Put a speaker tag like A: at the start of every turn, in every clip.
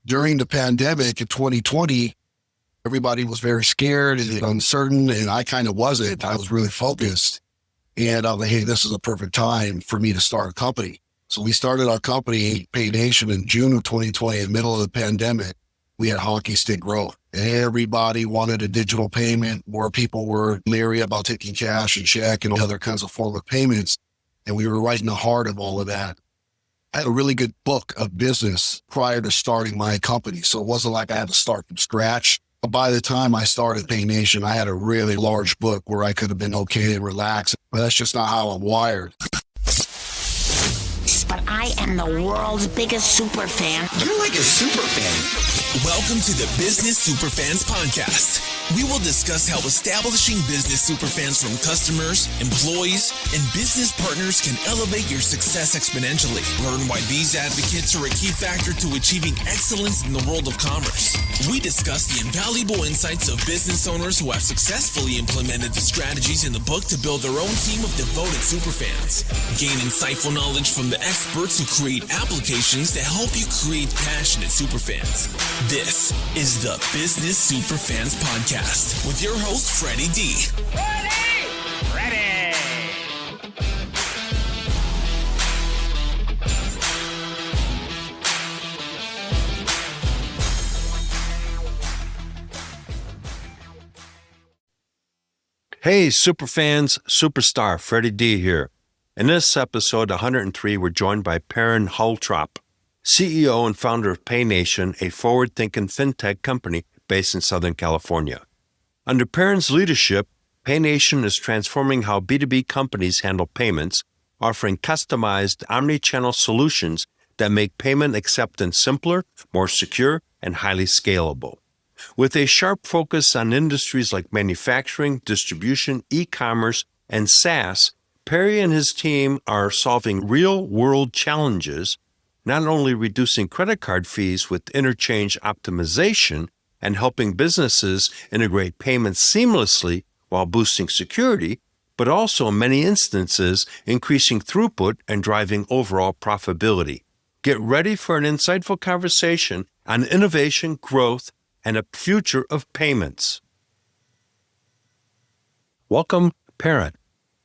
A: during the pandemic in 2020, everybody was very scared and uncertain, and I kind of wasn't. I was really focused. And I was like, hey, this is a perfect time for me to start a company. So we started our company, PayNation, in June of 2020, in the middle of the pandemic. We had hockey stick growth. Everybody wanted a digital payment. More people were leery about taking cash and check and other kinds of form of payments. And we were right in the heart of all of that. I had a really good book of business prior to starting my company. So it wasn't like I had to start from scratch. But by the time I started PayNation, I had a really large book where I could have been okay and relaxed. But that's just not how I'm wired.
B: But I am the world's biggest super fan.
C: You're like a super fan.
D: Welcome to the Business Superfans podcast. We will discuss how establishing business superfans from customers, employees, and business partners can elevate your success exponentially. Learn why these advocates are a key factor to achieving excellence in the world of commerce. We discuss the invaluable insights of business owners who have successfully implemented the strategies in the book to build their own team of devoted superfans. Gain insightful knowledge from the experts who create applications to help you create passionate superfans. This is the Business Superfans podcast with your host, Freddie D.
C: Ready!
E: Hey, Superfans, Superstar, Freddie D here. In this episode 103, we're joined by Perryn Holtrop, CEO and founder of PayNation, a forward-thinking fintech company based in Southern California. Under Perryn's leadership, PayNation is transforming how B2B companies handle payments, offering customized omni-channel solutions that make payment acceptance simpler, more secure, and highly scalable. With a sharp focus on industries like manufacturing, distribution, e-commerce, and SaaS, Perry and his team are solving real-world challenges, not only reducing credit card fees with interchange optimization and helping businesses integrate payments seamlessly while boosting security, but also in many instances increasing throughput and driving overall profitability. Get ready for an insightful conversation on innovation, growth, and a future of payments. Welcome, Perryn,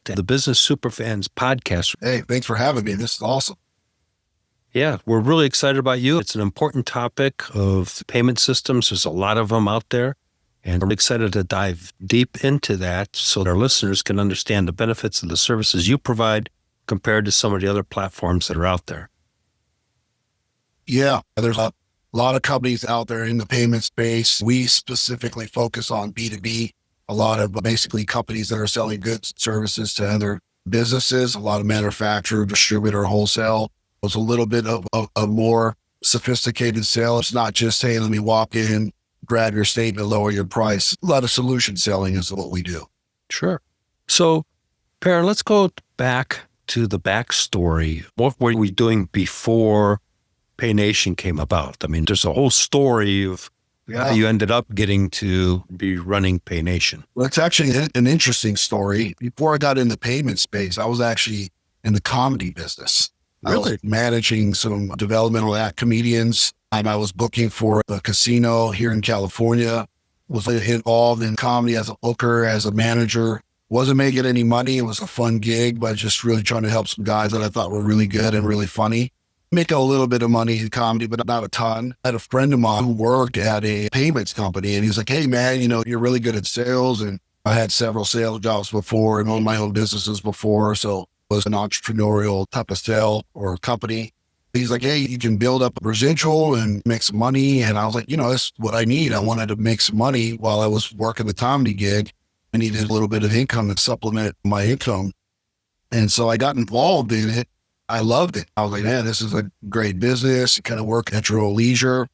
E: to the Business Superfans podcast.
A: Hey, thanks for having me. This is awesome.
E: Yeah, we're really excited about you. It's an important topic of payment systems. There's a lot of them out there, and we're excited to dive deep into that so that our listeners can understand the benefits of the services you provide compared to some of the other platforms that are out there.
A: Yeah, there's a lot of companies out there in the payment space. We specifically focus on B2B. A lot of basically companies that are selling goods and services to other businesses, a lot of manufacturer, distributor, wholesale. It's a little bit of a more sophisticated sale. It's not just, hey, let me walk in, grab your statement, lower your price. A lot of solution selling is what we do.
E: Sure. So, Perryn, let's go back to the backstory. What were we doing before PayNation came about? I mean, there's a whole story of how you ended up getting to be running PayNation.
A: Well, it's actually an interesting story. Before I got in the payment space, I was actually in the comedy business.
E: Really?
A: I was managing some developmental act comedians. I was booking for a casino here in California, was involved in comedy as a booker, as a manager. Wasn't making any money. It was a fun gig, but just really trying to help some guys that I thought were really good and really funny. Make a little bit of money in comedy, but not a ton. I had a friend of mine who worked at a payments company, and he was like, hey, man, you're really good at sales. And I had several sales jobs before and owned my own businesses before. So was an entrepreneurial type of sale or company. He's like, hey, you can build up a residual and make some money. And I was like, that's what I need. I wanted to make some money while I was working the comedy gig. I needed a little bit of income to supplement my income. And so I got involved in it. I loved it. I was like, man, this is a great business. You kind of work at your own leisure.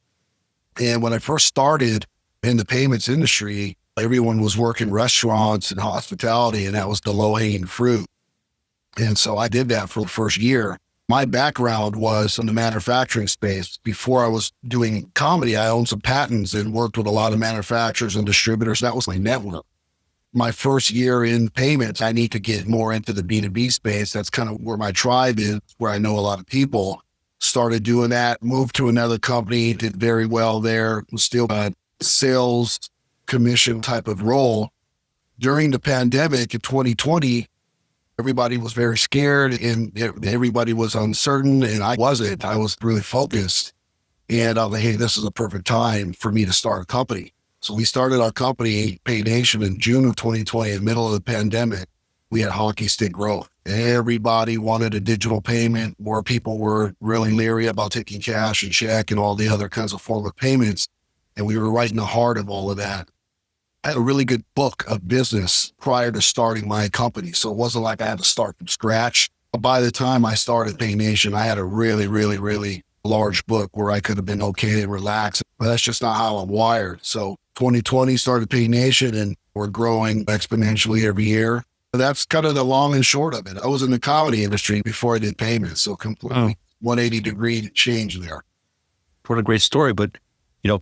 A: And when I first started in the payments industry, everyone was working restaurants and hospitality, and that was the low-hanging fruit. And so I did that for the first year. My background was in the manufacturing space. Before I was doing comedy, I owned some patents and worked with a lot of manufacturers and distributors. That was my network. My first year in payments, I need to get more into the B2B space. That's kind of where my tribe is, where I know a lot of people. started doing that, moved to another company, did very well there, was still a sales commission type of role. During the pandemic in 2020, everybody was very scared and everybody was uncertain, and I wasn't. I was really focused. And I was like, hey, this is a perfect time for me to start a company. So we started our company, Pay Nation, in June of 2020, in the middle of the pandemic. We had hockey stick growth. Everybody wanted a digital payment. More people were really leery about taking cash and check and all the other kinds of form of payments. And we were right in the heart of all of that. I had a really good book of business prior to starting my company. So it wasn't like I had to start from scratch. But by the time I started Pay Nation, I had a really, really, really large book where I could have been okay and relaxed. But that's just not how I'm wired. So 2020 started Pay Nation, and we're growing exponentially every year. That's kind of the long and short of it. I was in the comedy industry before I did payments. So completely 180-degree change there.
E: What a great story. But,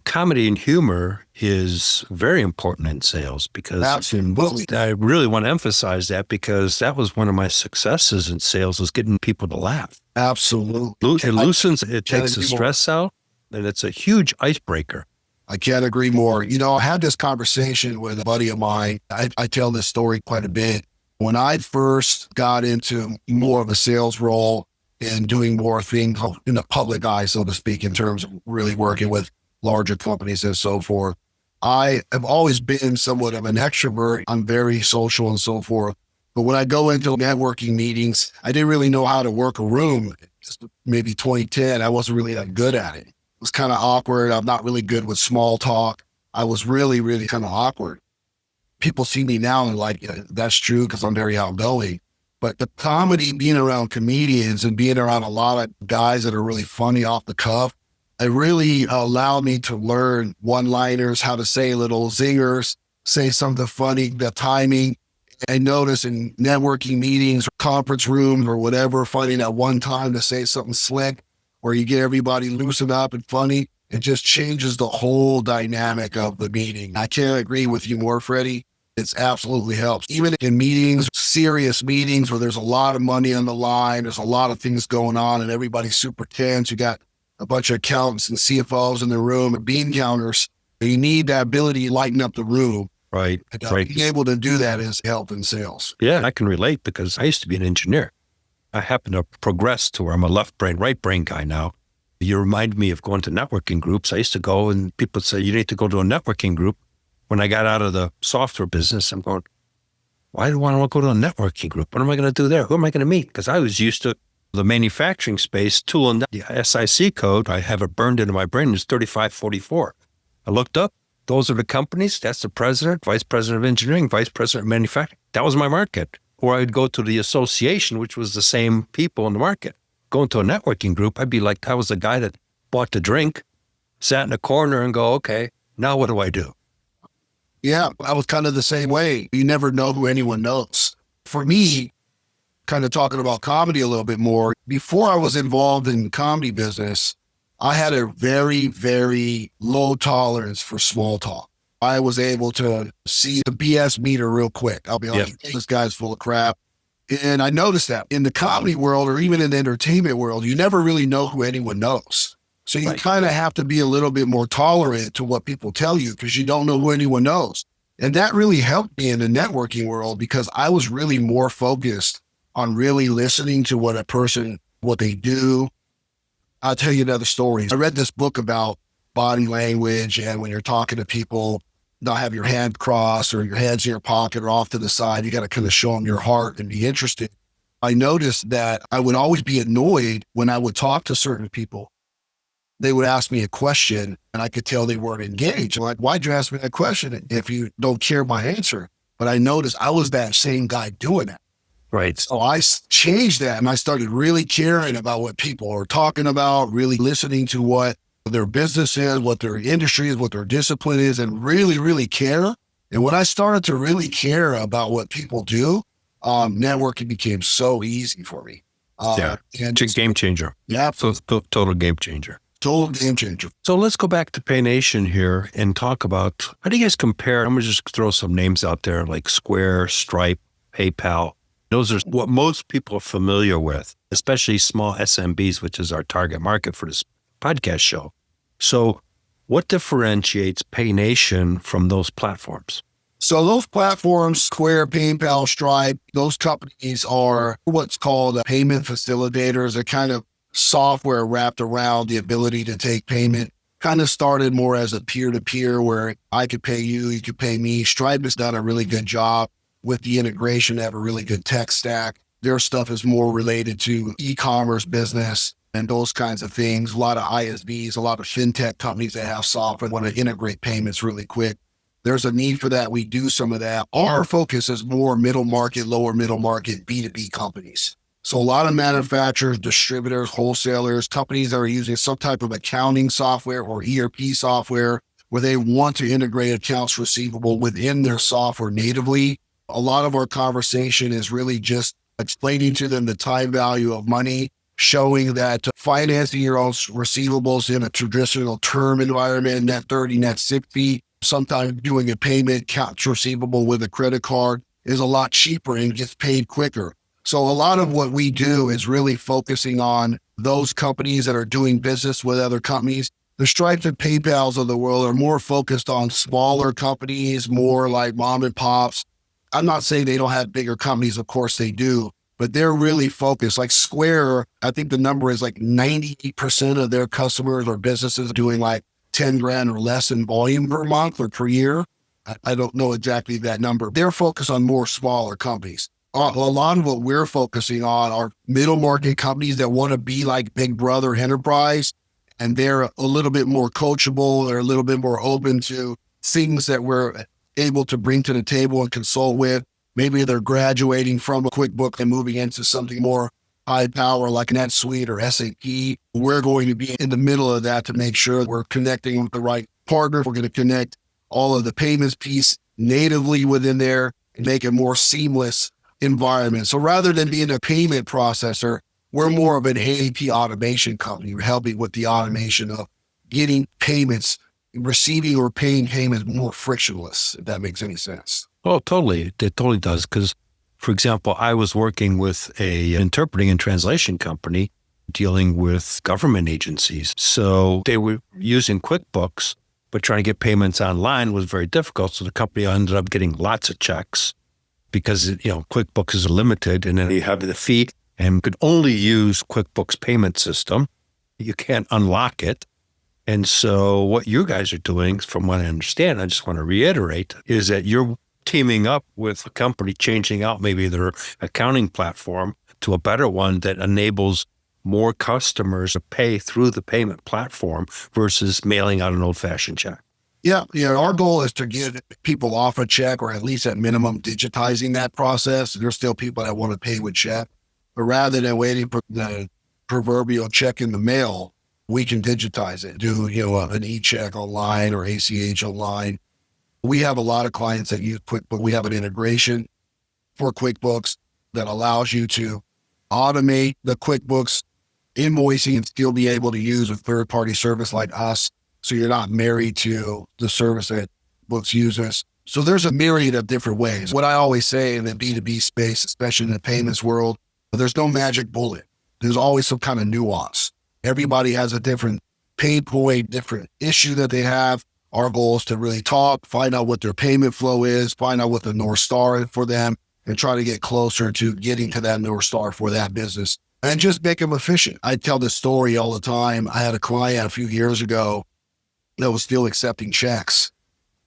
E: comedy and humor is very important in sales because
A: absolutely.
E: I really want to emphasize that because that was one of my successes in sales, was getting people to laugh.
A: Absolutely.
E: It takes the stress out, and it's a huge icebreaker.
A: I can't agree more. I had this conversation with a buddy of mine. I tell this story quite a bit. When I first got into more of a sales role and doing more things in the public eye, so to speak, in terms of really working with larger companies and so forth, I have always been somewhat of an extrovert. I'm very social and so forth. But when I go into networking meetings, I didn't really know how to work a room. Just maybe 2010, I wasn't really that good at it. It was kind of awkward. I'm not really good with small talk. I was really, really kind of awkward. People see me now and like, that's true because I'm very outgoing. But the comedy, being around comedians and being around a lot of guys that are really funny off the cuff, it really allowed me to learn one-liners, how to say little zingers, say something funny, the timing. I notice in networking meetings or conference rooms or whatever, finding that one time to say something slick where you get everybody loosened up and funny, it just changes the whole dynamic of the meeting. I can't agree with you more, Freddie. It's absolutely helps. Even in meetings, serious meetings where there's a lot of money on the line, there's a lot of things going on and everybody's super tense. You got a bunch of accountants and CFOs in the room and bean counters. You need that ability to lighten up the room.
E: Right.
A: Being able to do that is help in sales.
E: Yeah, I can relate because I used to be an engineer. I happen to progress to where I'm a left brain, right brain guy now. You remind me of going to networking groups. I used to go and people say, you need to go to a networking group. When I got out of the software business, I'm going, why do I want to go to a networking group? What am I going to do there? Who am I going to meet? Because I was used to the manufacturing space, tool and the SIC code. I have it burned into my brain. It's 3544. I looked up. Those are the companies. That's the president, vice president of engineering, vice president of manufacturing. That was my market. Or I'd go to the association, which was the same people in the market. Going to a networking group, I'd be like, I was the guy that bought the drink, sat in a corner and go, okay, now what do I do?
A: Yeah, I was kind of the same way. You never know who anyone knows. For me, kind of talking about comedy a little bit more, before I was involved in the comedy business, I had a very, very low tolerance for small talk. I was able to see the BS meter real quick. I'll be like, this guy's full of crap. And I noticed that in the comedy world or even in the entertainment world, you never really know who anyone knows. So you kind of have to be a little bit more tolerant to what people tell you because you don't know who anyone knows. And that really helped me in the networking world because I was really more focused on really listening to what a person, what they do. I'll tell you another story. I read this book about body language and when you're talking to people, not have your hand crossed or your hands in your pocket or off to the side. You got to kind of show them your heart and be interested. I noticed that I would always be annoyed when I would talk to certain people. They would ask me a question and I could tell they weren't engaged. I'm like, why'd you ask me that question if you don't care my answer? But I noticed I was that same guy doing that.
E: Right.
A: So I changed that and I started really caring about what people are talking about, really listening to what their business is, what their industry is, what their discipline is, and really, really care. And when I started to really care about what people do, networking became so easy for me.
E: And it's a game changer.
A: Yeah.
E: So it's a total game changer.
A: Total game changer.
E: So let's go back to Pay Nation here and talk about, how do you guys compare? I'm going to just throw some names out there like Square, Stripe, PayPal. Those are what most people are familiar with. especially small SMBs, which is our target market for this podcast show. So what differentiates PayNation from those platforms?
A: So those platforms, Square, PayPal, Stripe, those companies are what's called payment facilitators. They're kind of software wrapped around the ability to take payment. Kind of started more as a peer-to-peer where I could pay you, you could pay me. Stripe has done a really good job with the integration. They have a really good tech stack. Their stuff is more related to e-commerce business and those kinds of things. A lot of ISVs, a lot of fintech companies that have software want to integrate payments really quick. There's a need for that. We do some of that. Our focus is more middle market, lower middle market, B2B companies. So a lot of manufacturers, distributors, wholesalers, companies that are using some type of accounting software or ERP software where they want to integrate accounts receivable within their software natively. A lot of our conversation is really just explaining to them the time value of money, showing that financing your own receivables in a traditional term environment, net 30, net 60, sometimes doing a payment accounts receivable with a credit card is a lot cheaper and gets paid quicker. So a lot of what we do is really focusing on those companies that are doing business with other companies. The Stripes and PayPals of the world are more focused on smaller companies, more like mom and pops. I'm not saying they don't have bigger companies. Of course they do, but they're really focused. Like Square, I think the number is like 90% of their customers or businesses doing like 10 grand or less in volume per month or per year. I don't know exactly that number. They're focused on more smaller companies. A lot of what we're focusing on are middle market companies that want to be like Big Brother Enterprise, and they're a little bit more coachable. They're a little bit more open to things that we're able to bring to the table and consult with. Maybe they're graduating from a QuickBooks and moving into something more high power like NetSuite or SAP. We're going to be in the middle of that to make sure we're connecting with the right partner. We're going to connect all of the payments piece natively within there and make it more seamless environment. So rather than being a payment processor, we're more of an AP automation company. We're helping with the automation of getting payments, receiving or paying payments more frictionless, if that makes any sense.
E: Oh, totally. It totally does. Because, for example, I was working with a interpreting and translation company dealing with government agencies. So they were using QuickBooks, but trying to get payments online was very difficult. So the company ended up getting lots of checks because, QuickBooks is limited, and then you have the fee and could only use QuickBooks payment system. You can't unlock it. And so what you guys are doing, from what I understand, I just want to reiterate, is that you're teaming up with a company, changing out maybe their accounting platform to a better one that enables more customers to pay through the payment platform versus mailing out an old-fashioned check.
A: Yeah. Our goal is to get people off a check, or at least at minimum digitizing that process. There's still people that want to pay with check, but rather than waiting for the proverbial check in the mail, we can digitize it, do, an e-check online or ACH online. We have a lot of clients that use QuickBooks. We have an integration for QuickBooks that allows you to automate the QuickBooks invoicing and still be able to use a third-party service like us. So you're not married to the service that Books uses. So there's a myriad of different ways. What I always say in the B2B space, especially in the payments world, there's no magic bullet. There's always some kind of nuance. Everybody has a different pain point, different issue that they have. Our goal is to really talk, find out what their payment flow is, find out what the North Star is for them, and try to get closer to getting to that North Star for that business and just make them efficient. I tell this story all the time. I had a client a few years ago that was still accepting checks.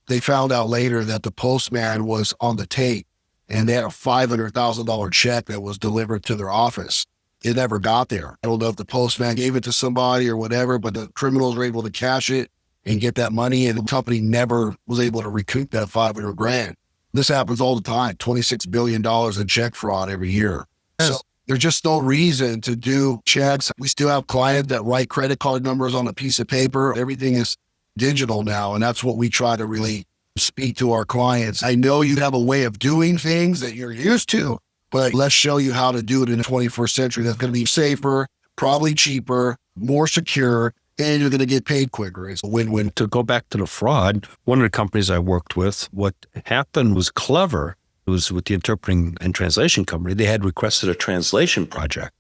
A: They found out later that the postman was on the tape, and they had a $500,000 check that was delivered to their office. It never got there. I don't know if the postman gave it to somebody or whatever, but the criminals were able to cash it and get that money, and the company never was able to recoup that 500 grand. This happens all the time, $26 billion in check fraud every year. Yes. So there's just no reason to do checks. We still have clients that write credit card numbers on a piece of paper. Everything is digital now, and that's what we try to really speak to our clients. I know you have a way of doing things that you're used to, but let's show you how to do it in the 21st century that's going to be safer, probably cheaper, more secure, and you're going to get paid quicker. It's a win-win.
E: To go back to the fraud, one of the companies I worked with, what happened was clever. It was with the interpreting and translation company. They had requested a translation project.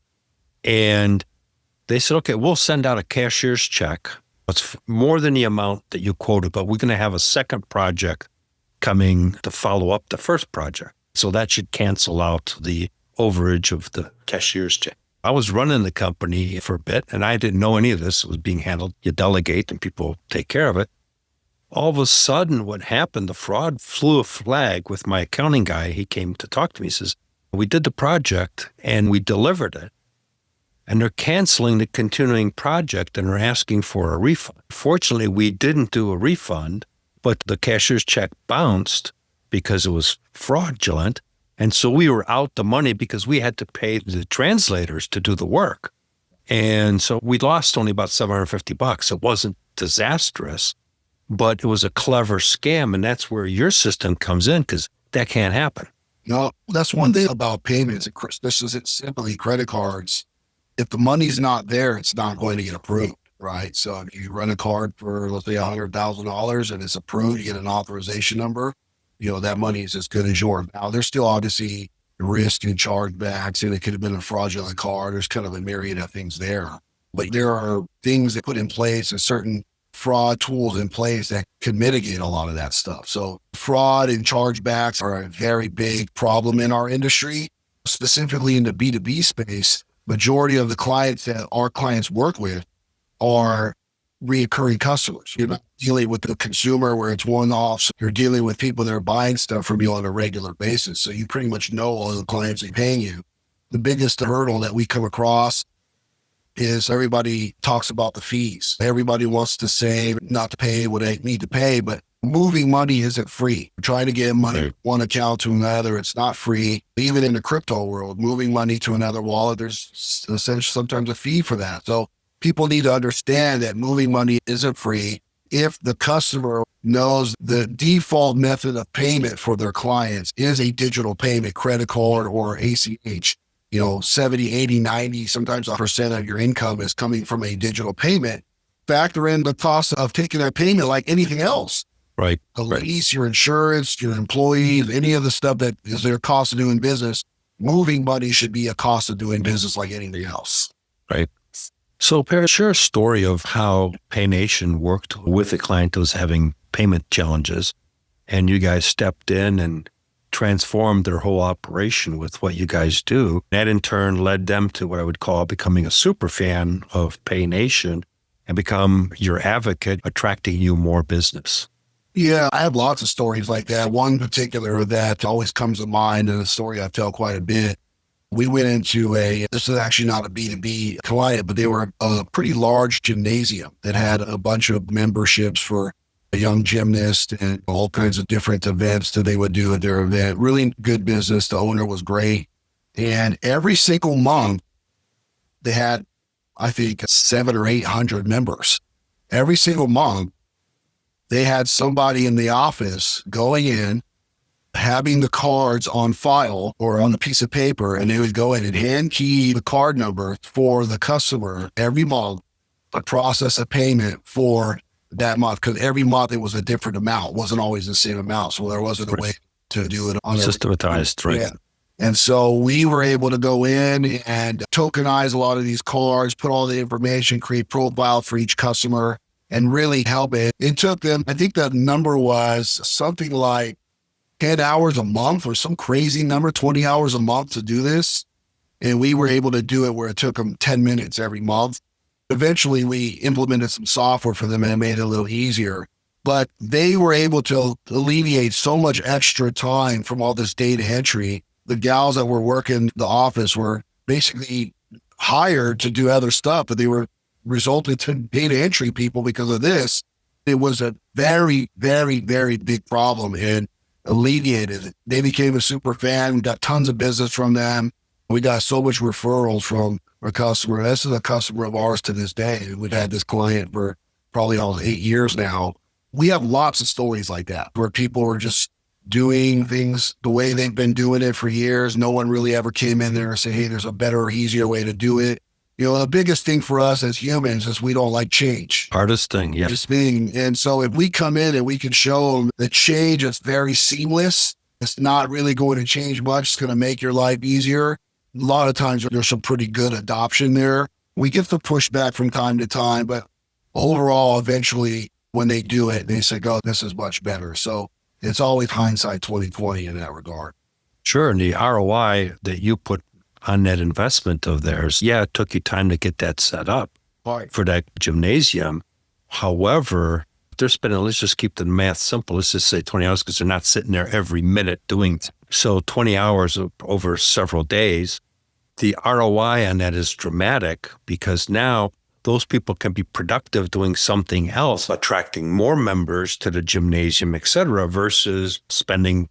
E: And they said, okay, we'll send out a cashier's check. It's more than the amount that you quoted, but we're going to have a second project coming to follow up the first project. So that should cancel out the overage of the cashier's check. I was running the company for a bit, and I didn't know any of this. It was being handled. You delegate, and people take care of it. All of a sudden, what happened, the fraud flew a flag with my accounting guy. He came to talk to me. He says, we did the project, and we delivered it. And they're canceling the continuing project, and they're asking for a refund. Fortunately, we didn't do a refund, but the cashier's check bounced because it was fraudulent. And so we were out the money because we had to pay the translators to do the work. And so we lost only about $750. It wasn't disastrous, but it was a clever scam. And that's where your system comes in, because that can't happen.
A: No, that's one thing about payments. This is simply credit cards. If the money's not there, it's not going to get approved, right? So if you run a card for, let's say, $100,000 and it's approved, you get an authorization number, that money is as good as yours. Now, there's still obviously risk and chargebacks, and it could have been a fraudulent card. There's kind of a myriad of things there. But there are things that put in place and certain fraud tools in place that could mitigate a lot of that stuff. So fraud and chargebacks are a very big problem in our industry, specifically in the B2B space. Majority of the clients that our clients work with are reoccurring customers. You're not dealing with the consumer where it's one-offs. You're dealing with people that are buying stuff from you on a regular basis. So you pretty much know all the clients that are paying you. The biggest hurdle that we come across is everybody talks about the fees. Everybody wants to save, not to pay what they need to pay, but moving money isn't free. Trying to get money from one account to another, it's not free. Even in the crypto world, moving money to another wallet, there's essentially sometimes a fee for that. So people need to understand that moving money isn't free. If the customer knows the default method of payment for their clients is a digital payment, credit card or ACH, 70, 80, 90, sometimes 1% of your income is coming from a digital payment, factor in the cost of taking that payment like anything else.
E: Right.
A: The lease, your insurance, your employees, any of the stuff that is their cost of doing business, moving money should be a cost of doing business like anything else.
E: Right. So, Perry, share a story of how PayNation worked with a client that was having payment challenges, and you guys stepped in and transformed their whole operation with what you guys do. That in turn led them to what I would call becoming a super fan of PayNation and become your advocate, attracting you more business.
A: Yeah, I have lots of stories like that. One particular that always comes to mind, and a story I tell quite a bit. We went into this is actually not a B2B client, but they were a pretty large gymnasium that had a bunch of memberships for a young gymnast and all kinds of different events that they would do at their event. Really good business. The owner was great. And every single month, they had, I think, 700 or 800 members. Every single month, they had somebody in the office going in, having the cards on file or on a piece of paper, and they would go in and hand key the card number for the customer every month to process a payment for that month. Because every month it was a different amount. It wasn't always the same amount. So there wasn't a way to do it on
E: systematized, right?
A: Yeah. And so we were able to go in and tokenize a lot of these cards, put all the information, create profiles for each customer, and really help it. It took them, I think the number was something like 10 hours a month or some crazy number, 20 hours a month to do this. And we were able to do it where it took them 10 minutes every month. Eventually we implemented some software for them and it made it a little easier, but they were able to alleviate so much extra time from all this data entry. The gals that were working the office were basically hired to do other stuff, but they were resulted to data entry people because of this. It was a very, very, very big problem and alleviated it. They became a super fan. We got tons of business from them. We got so much referrals from our customer. This is a customer of ours to this day. We've had this client for probably almost 8 years now. We have lots of stories like that where people are just doing things the way they've been doing it for years. No one really ever came in there and said, hey, there's a better or easier way to do it. The biggest thing for us as humans is we don't like change.
E: Hardest thing, yeah.
A: And so if we come in and we can show them that change is very seamless, it's not really going to change much, it's going to make your life easier, A lot of times there's some pretty good adoption there. We get the pushback from time to time, but overall, eventually when they do it, they say, oh, this is much better. So it's always hindsight 2020 in that regard.
E: Sure. And the ROI that you put on that investment of theirs, yeah, it took you time to get that set up for that gymnasium. However, they're spending, let's just keep the math simple. Let's just say 20 hours because they're not sitting there every minute doing it. So 20 hours over several days, the ROI on that is dramatic because now those people can be productive doing something else, attracting more members to the gymnasium, et cetera, versus spending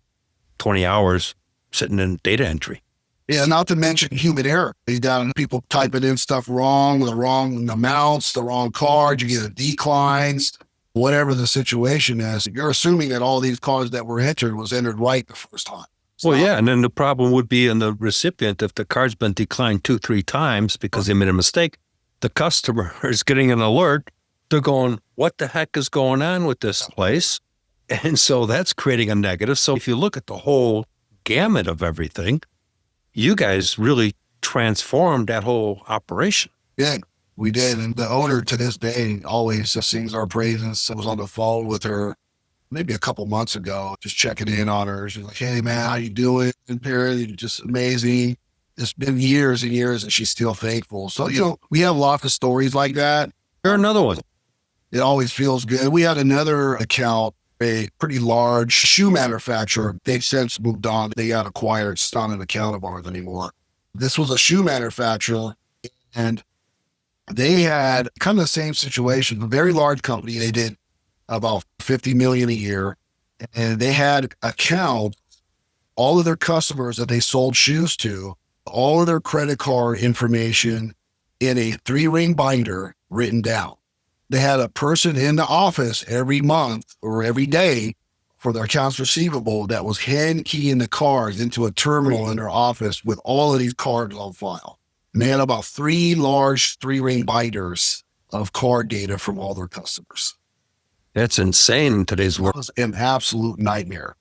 E: 20 hours sitting in data entry.
A: Yeah, not to mention human error. You got people typing in stuff wrong, the wrong amounts, the wrong card, you get declines, whatever the situation is. You're assuming that all these cards that were entered was entered right the first time.
E: Well, yeah, and then the problem would be in the recipient if the card's been declined 2-3 times because they made a mistake. The customer is getting an alert. They're going, what the heck is going on with this place? And so that's creating a negative. So if you look at the whole gamut of everything, you guys really transformed that whole operation.
A: Yeah, we did. And the owner to this day always sings our praises. I was on the phone with her maybe a couple months ago, just checking in on her. She's like, hey, man, how you doing? And Perryn, you're just amazing. It's been years and years and she's still faithful. So, we have lots of stories like that.
E: Here's another one.
A: It always feels good. We had another account, a pretty large shoe manufacturer. They've since moved on. They got acquired. It's not an account of ours anymore. This was a shoe manufacturer, and they had kind of the same situation. A very large company. They did about $50 million a year, and they had accounts, all of their customers that they sold shoes to, all of their credit card information in a 3-ring binder written down. They had a person in the office every month or every day for their accounts receivable that was hand keying the cards into a terminal in their office with all of these cards on file. And they had about 3 large 3-ring binders of card data from all their customers.
E: That's insane in today's world.
A: It was an absolute nightmare.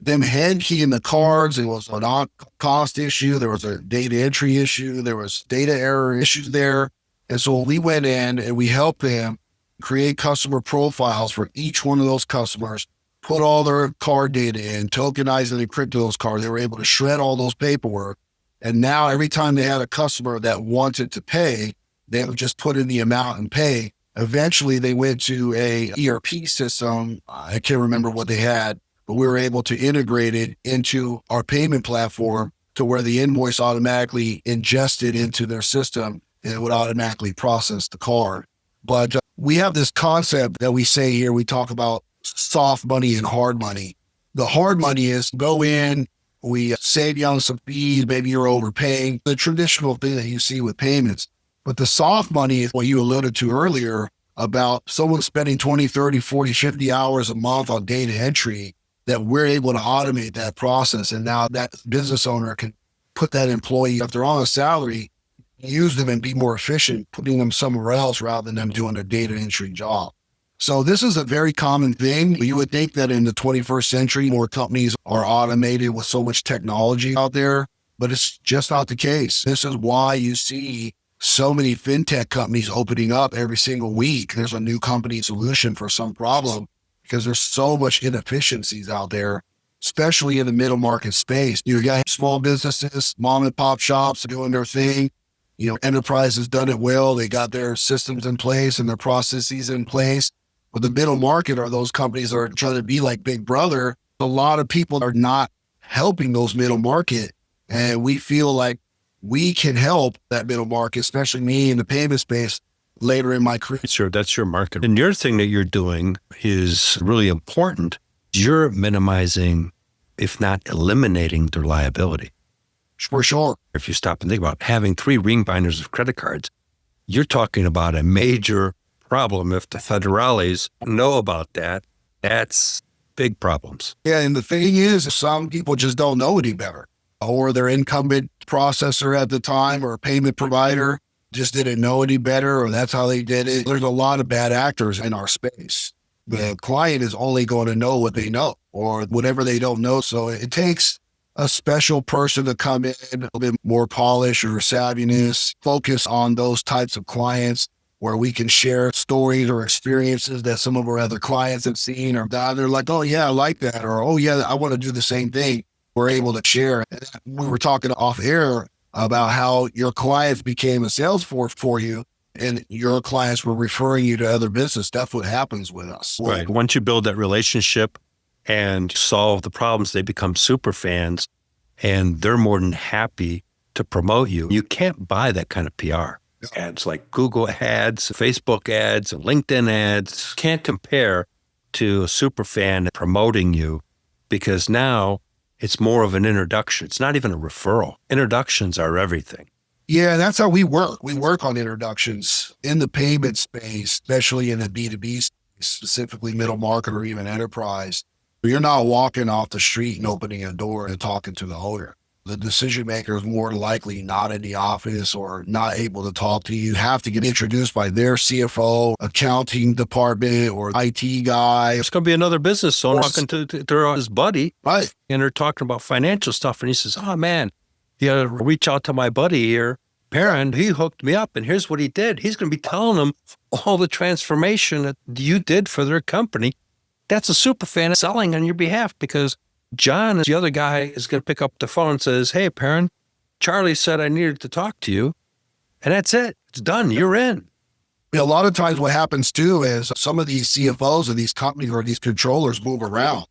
A: Them hand keying the cards, it was a cost issue. There was a data entry issue. There was data error issues there. And so we went in and we helped them create customer profiles for each one of those customers, put all their card data in, tokenize and encrypt those cards. They were able to shred all those paperwork. And now every time they had a customer that wanted to pay, they would just put in the amount and pay. Eventually they went to a ERP system. I can't remember what they had, but we were able to integrate it into our payment platform to where the invoice automatically ingested into their system and it would automatically process the card. But we have this concept that we say here, we talk about soft money and hard money. The hard money is go in, we save you on some fees, maybe you're overpaying, the traditional thing that you see with payments. But the soft money is what you alluded to earlier about someone spending 20, 30, 40, 50 hours a month on data entry, that we're able to automate that process. And now that business owner can put that employee, if they're on a salary, use them and be more efficient, putting them somewhere else rather than them doing a data entry job. So this is a very common thing. You would think that in the 21st century, more companies are automated with so much technology out there, but it's just not the case. This is why you see so many fintech companies opening up every single week. There's a new company solution for some problem because there's so much inefficiencies out there, especially in the middle market space. You got small businesses, mom and pop shops doing their thing. Enterprise has done it well. They got their systems in place and their processes in place. But the middle market are those companies that are trying to be like Big Brother. A lot of people are not helping those middle market. And we feel like we can help that middle market, especially me in the payment space later in my career.
E: Sure, that's your market. And your thing that you're doing is really important. You're minimizing, if not eliminating, their liability.
A: For sure.
E: If you stop and think about having 3 ring binders of credit cards, you're talking about a major problem. If the federales know about that, that's big problems.
A: Yeah, and the thing is, some people just don't know any better, or their incumbent processor at the time or payment provider just didn't know any better, or that's how they did it. There's a lot of bad actors in our space. The client is only going to know what they know or whatever they don't know. So it takes a special person to come in, a little bit more polish or savviness, focus on those types of clients where we can share stories or experiences that some of our other clients have seen or that they're like, oh yeah, I like that. Or, oh yeah, I want to do the same thing. We're able to share. We were talking off air about how your clients became a sales force for you and your clients were referring you to other business. That's what happens with us.
E: Right. Once you build that relationship and solve the problems, they become super fans and they're more than happy to promote you. You can't buy that kind of PR. Ads like Google ads, Facebook ads, and LinkedIn ads can't compare to a super fan promoting you because now it's more of an introduction. It's not even a referral. Introductions are everything.
A: Yeah, that's how we work. We work on introductions in the payment space, especially in the B2B space, specifically middle market or even enterprise. You're not walking off the street and opening a door and talking to the owner. The decision maker is more likely not in the office or not able to talk to you. You have to get introduced by their CFO, accounting department, or IT guy.
E: It's going to be another business owner talking to his buddy.
A: Right.
E: And they're talking about financial stuff. And he says, oh, man, you got to reach out to my buddy here, Perryn. He hooked me up. And here's what he did. He's going to be telling them all the transformation that you did for their company. That's a super fan selling on your behalf because John, the other guy, is going to pick up the phone and says, hey, Perryn, Charlie said I needed to talk to you. And that's it. It's done. You're in.
A: A lot of times what happens too is some of these CFOs of these companies or these controllers move around.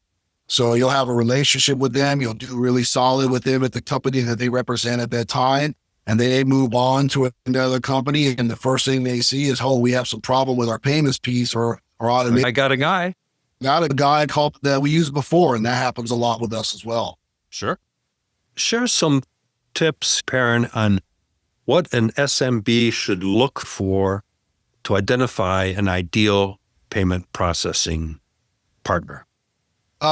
A: So you'll have a relationship with them. You'll do really solid with them at the company that they represent at that time. And then they move on to another company. And the first thing they see is, oh, we have some problem with our payments piece or automation.
E: I got a guy.
A: Got a guy called that we used before, and that happens a lot with us as well.
E: Sure. Share some tips, Perryn, on what an SMB should look for to identify an ideal payment processing partner.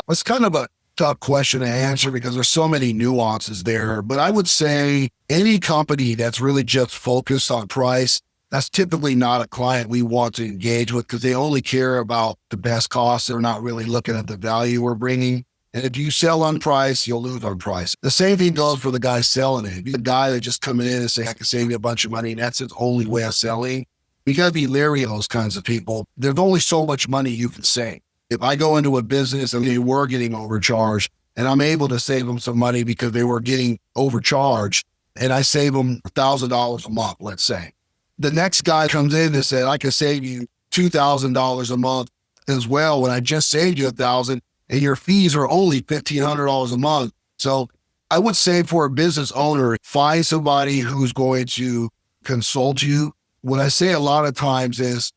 A: It's kind of a tough question to answer because there's so many nuances there. But I would say any company that's really just focused on price, that's typically not a client we want to engage with because they only care about the best cost. They're not really looking at the value we're bringing. And if you sell on price, you'll lose on price. The same thing goes for the guy selling it. If you're a guy that just coming in and say, I can save you a bunch of money, and that's his only way of selling, you got to be leery of those kinds of people. There's only so much money you can save. If I go into a business and they were getting overcharged and I'm able to save them some money because they were getting overcharged and I save them $1,000 a month, let's say. The next guy comes in and said, I can save you $2,000 a month as well when I just saved you $1,000 and your fees are only $1,500 a month. So I would say for a business owner, find somebody who's going to consult you. What I say a lot of times is,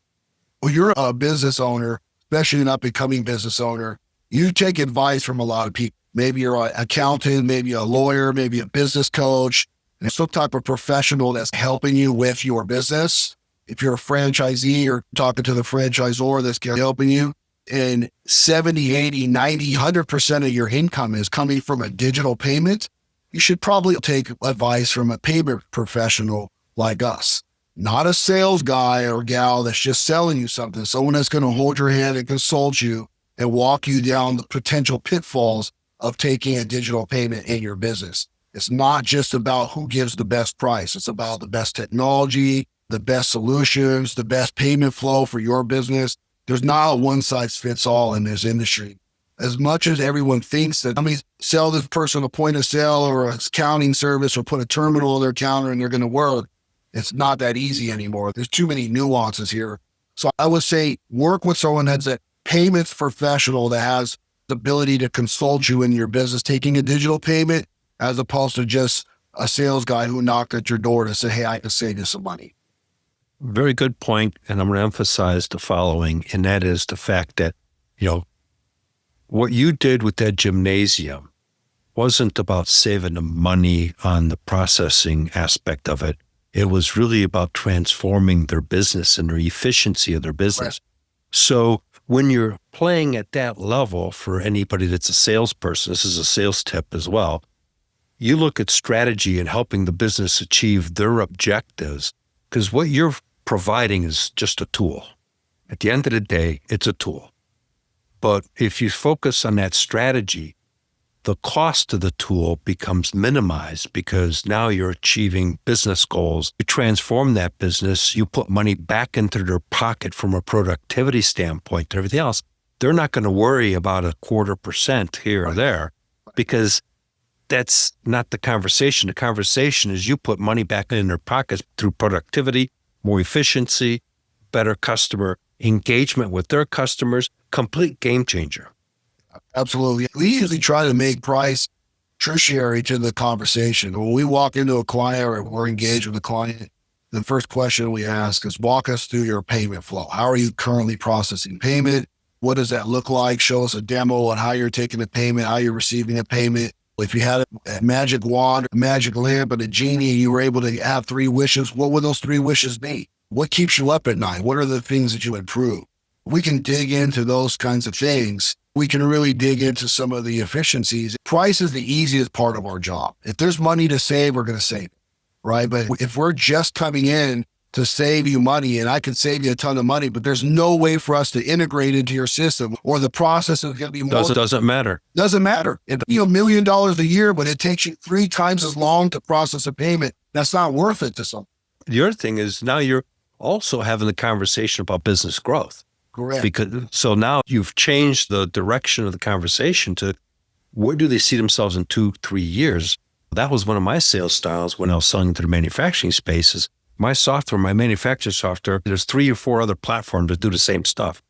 A: well, you're a business owner, especially an up-and-coming business owner, you take advice from a lot of people. Maybe you're an accountant, maybe a lawyer, maybe a business coach, and some type of professional that's helping you with your business. If you're a franchisee, you're talking to the franchisor that's helping you. And 70, 80, 90, 100% of your income is coming from a digital payment. You should probably take advice from a payment professional like us. Not a sales guy or gal that's just selling you something. Someone that's going to hold your hand and consult you and walk you down the potential pitfalls of taking a digital payment in your business. It's not just about who gives the best price. It's about the best technology, the best solutions, the best payment flow for your business. There's not a one size fits all in this industry. As much as everyone thinks that, sell this person a point of sale or a accounting service or put a terminal on their counter and they're going to work, it's not that easy anymore. There's too many nuances here. So I would say work with someone that's a payments professional that has the ability to consult you in your business, taking a digital payment, as opposed to just a sales guy who knocked at your door to say, hey, I can save you some money.
E: Very good point. And I'm going to emphasize the following, and that is the fact that, what you did with that gymnasium wasn't about saving them money on the processing aspect of it. It was really about transforming their business and the efficiency of their business. Right. So when you're playing at that level, for anybody that's a salesperson, this is a sales tip as well, you look at strategy and helping the business achieve their objectives, because what you're providing is just a tool. At the end of the day, it's a tool. But if you focus on that strategy the cost of the tool becomes minimized because now you're achieving business goals. You transform that business, you put money back into their pocket from a productivity standpoint and everything else. They're not going to worry about 0.25% here or there because that's not the conversation. The conversation is you put money back in their pockets through productivity, more efficiency, better customer engagement with their customers, complete game changer.
A: Absolutely. We usually try to make price tertiary to the conversation. When we walk into a client or we're engaged with a client, the first question we ask is walk us through your payment flow. How are you currently processing payment? What does that look like? Show us a demo on how you're taking the payment, how you're receiving a payment. If you had a magic wand, a magic lamp, and a genie, and you were able to have 3 wishes, what would those 3 wishes be? What keeps you up at night? What are the things that you improve? We can dig into those kinds of things. We can really dig into some of the efficiencies. Price is the easiest part of our job. If there's money to save, we're going to save it, right? But if we're just coming in to save you money, and I can save you a ton of money, but there's no way for us to integrate into your system, or the process is going to be more.
E: Doesn't matter.
A: Doesn't matter. It's $1 million a year, but it takes you 3 times as long to process a payment. That's not worth it to some.
E: The other thing is now you're also having the conversation about business growth.
A: Correct.
E: So now you've changed the direction of the conversation to where do they see themselves in 2-3 years? That was one of my sales styles when I was selling to the manufacturing spaces. My software, my manufacturing software, there's 3 or 4 other platforms that do the same stuff.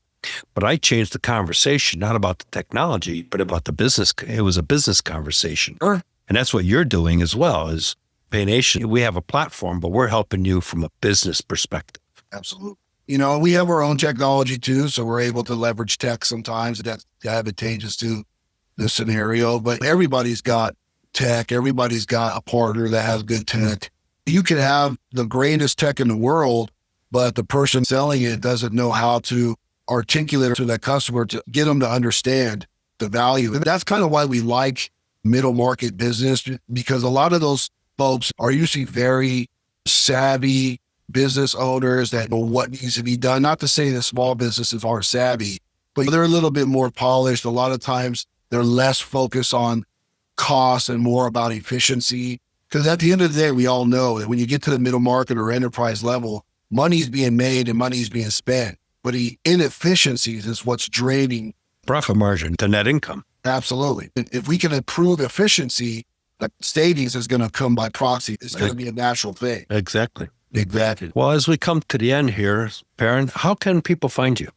E: But I changed the conversation, not about the technology, but about the business. It was a business conversation.
A: Sure.
E: And that's what you're doing as well as PayNation. We have a platform, but we're helping you from a business perspective.
A: Absolutely. You know, we have our own technology too, so we're able to leverage tech sometimes. That's advantageous to the scenario, but everybody's got tech. Everybody's got a partner that has good tech. You can have the greatest tech in the world, but the person selling it doesn't know how to articulate it to that customer to get them to understand the value. And that's kind of why we like middle market business, because a lot of those folks are usually very savvy business owners that know what needs to be done. Not to say that small businesses are savvy, but they're a little bit more polished. A lot of times they're less focused on cost and more about efficiency. Because at the end of the day, we all know that when you get to the middle market or enterprise level, money's being made and money's being spent. But the inefficiencies is what's draining
E: Profit margin to net income.
A: Absolutely. If we can improve efficiency, the savings is going to come by proxy. It's going to be a natural thing.
E: Exactly.
A: Exactly.
E: Well, as we come to the end here, Perryn, how can people find you?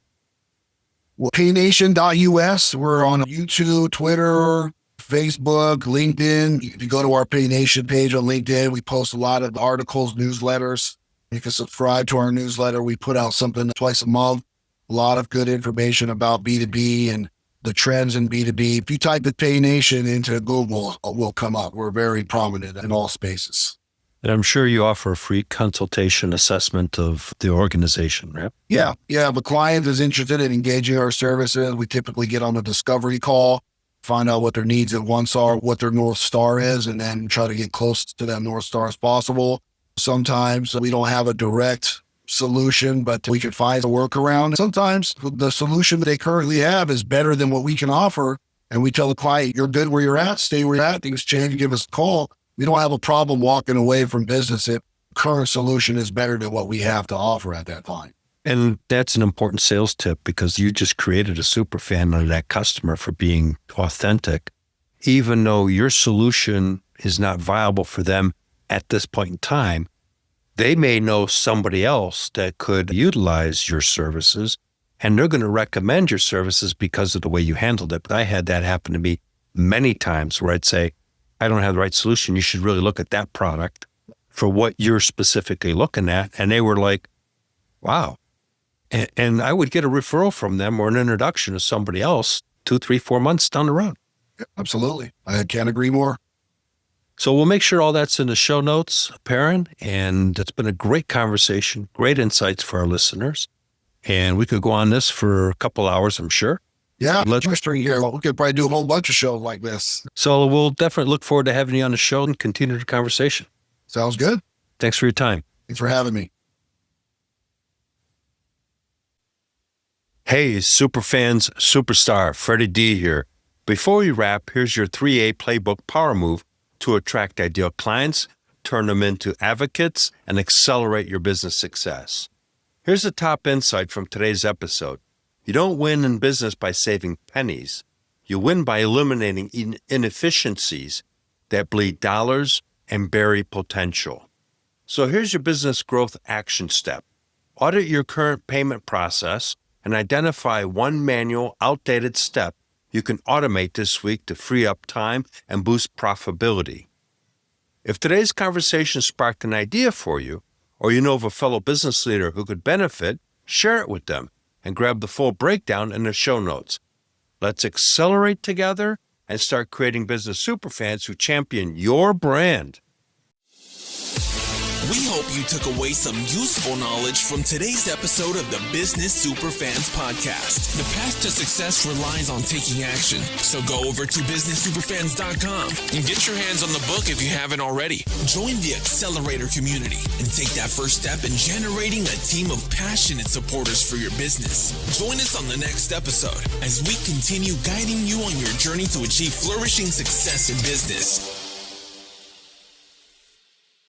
A: Well, paynation.us. We're on YouTube, Twitter, Facebook, LinkedIn. If you go to our PayNation page on LinkedIn, we post a lot of articles, newsletters. You can subscribe to our newsletter. We put out something twice a month. A lot of good information about B2B and the trends in B2B. If you type the PayNation into Google, we'll come up. We're very prominent in all spaces.
E: And I'm sure you offer a free consultation assessment of the organization, right?
A: Yeah. If a client is interested in engaging our services, we typically get on a discovery call, find out what their needs and wants are, what their North Star is, and then try to get close to that North Star as possible. Sometimes we don't have a direct solution, but we can find a workaround. Sometimes the solution that they currently have is better than what we can offer. And we tell the client, you're good where you're at, stay where you're at, things change, give us a call. We don't have a problem walking away from business if current solution is better than what we have to offer at that time.
E: And that's an important sales tip because you just created a super fan of that customer for being authentic. Even though your solution is not viable for them at this point in time, they may know somebody else that could utilize your services, and they're going to recommend your services because of the way you handled it. But I had that happen to me many times where I'd say, I don't have the right solution. You should really look at that product for what you're specifically looking at. And they were like, wow. And I would get a referral from them or an introduction to somebody else 2, 3, 4 months down the road.
A: Absolutely. I can't agree more.
E: So we'll make sure all that's in the show notes, Perryn. And it's been a great conversation, great insights for our listeners. And we could go on this for a couple hours, I'm sure.
A: Yeah, interesting here. We could probably do a whole bunch of shows like this.
E: So we'll definitely look forward to having you on the show and continue the conversation.
A: Sounds good.
E: Thanks for your time.
A: Thanks for having me.
E: Hey, Superfans superstar, Freddie D here. Before we wrap, here's your 3A playbook power move to attract ideal clients, turn them into advocates, and accelerate your business success. Here's the top insight from today's episode. You don't win in business by saving pennies. You win by eliminating inefficiencies that bleed dollars and bury potential. So here's your business growth action step. Audit your current payment process and identify one manual, outdated step you can automate this week to free up time and boost profitability. If today's conversation sparked an idea for you, or you know of a fellow business leader who could benefit, share it with them and grab the full breakdown in the show notes. Let's accelerate together and start creating business superfans who champion your brand.
D: We hope you took away some useful knowledge from today's episode of the Business Superfans podcast. The path to success relies on taking action. So go over to businesssuperfans.com and get your hands on the book if you haven't already. Join the Accelerator community and take that first step in generating a team of passionate supporters for your business. Join us on the next episode as we continue guiding you on your journey to achieve flourishing success in business.